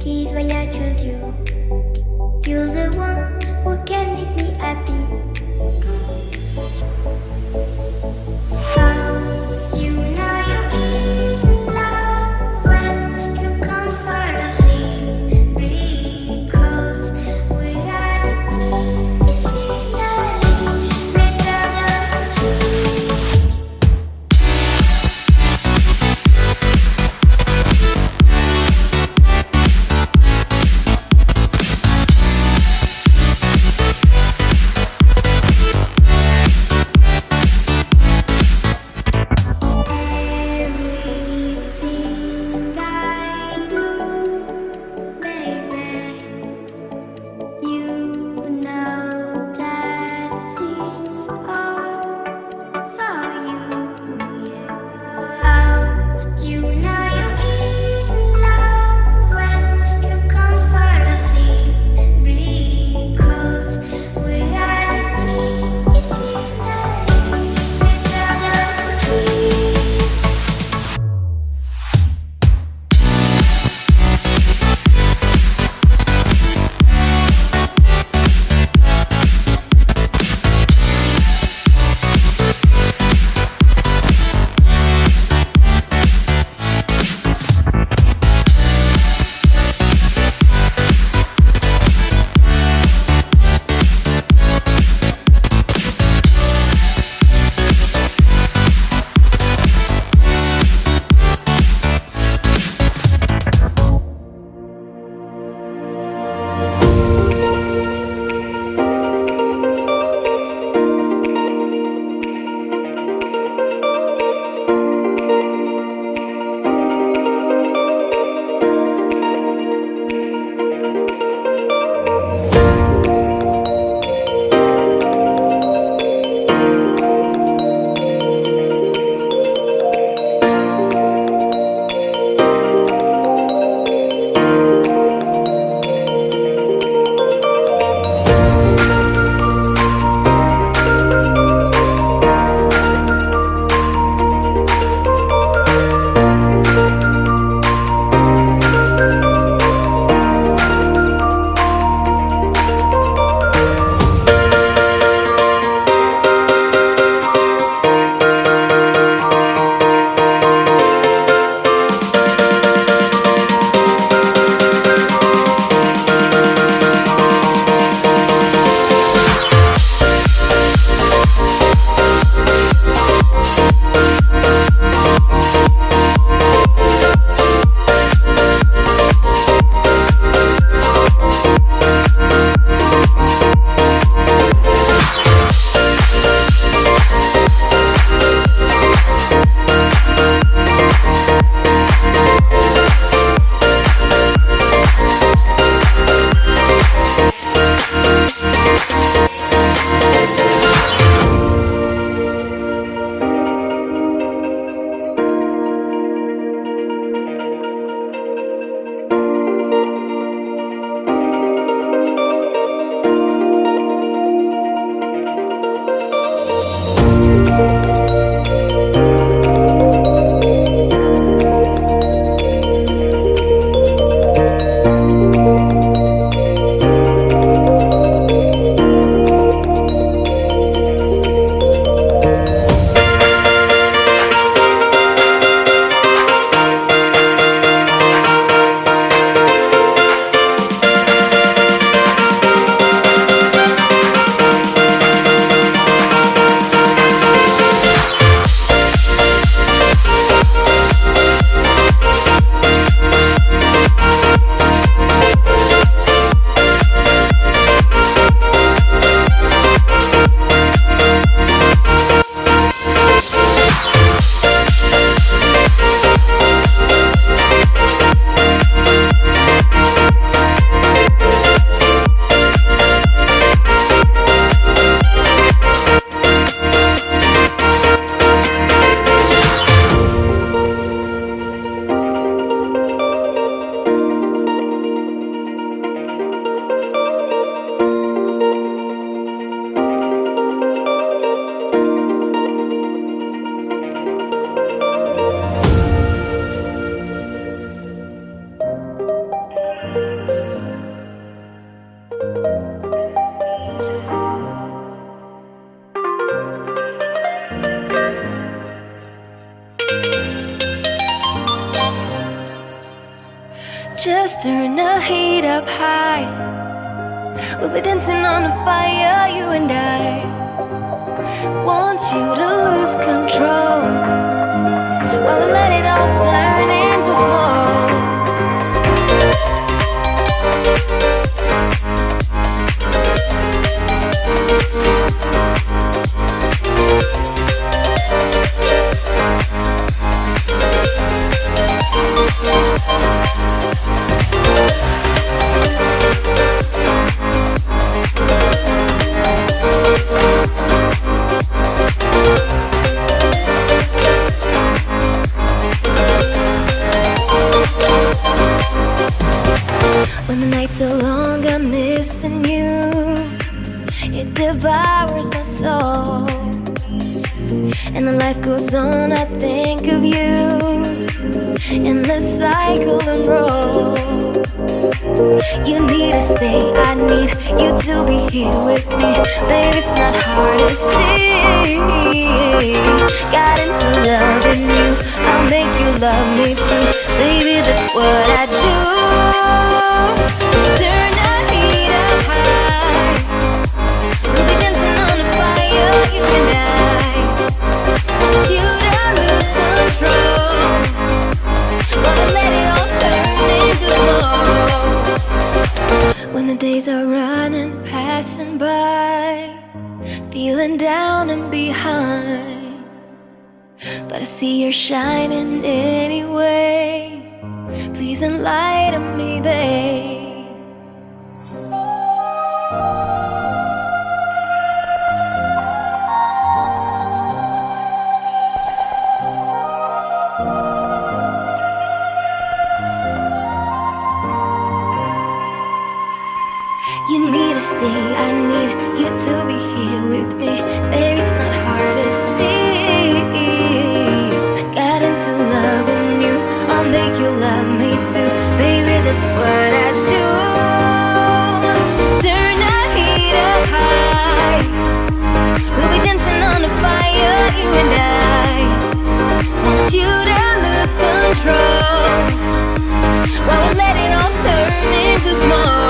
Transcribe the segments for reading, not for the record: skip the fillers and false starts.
Here's why I choose you. You're the one who can make me happy. How you know you're in love when you come fantasy. Because reality is finally better than dreams. Just turn the heat up high. We'll be dancing on the fire, you and I. Want you to lose control while we let it all turn into smoke. When the nights are long, I'm missing you. It devours my soul. And the life goes on, I think of you. In the cycle and roll. You need to stay, I need you to be here with me. Baby, it's not hard to see. Got into loving you, I'll make you love me too. Baby, that's what I do. Just turn the heat up high. We'll be dancing on the fire, you and I. Want you to lose control while we let it all turn into smoke. When the days are running, passing by, feeling down and behind, but I see you're shining anyway. Please enlighten me, babe. You need to stay, I need you to be here with me. Baby, it's not hard to see. Got into loving you, I'll make you love me too. Baby, that's what I do. Just turn the heat up high. We'll be dancing on the fire, you and I. Want you to lose control while we let it all turn into smoke.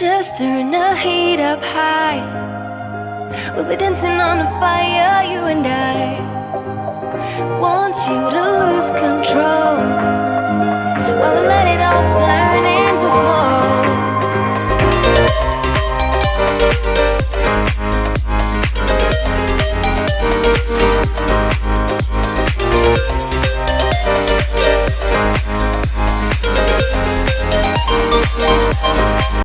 just turn the heat up high. We'll be dancing on the fire, you and I. Want you to lose control while we let it all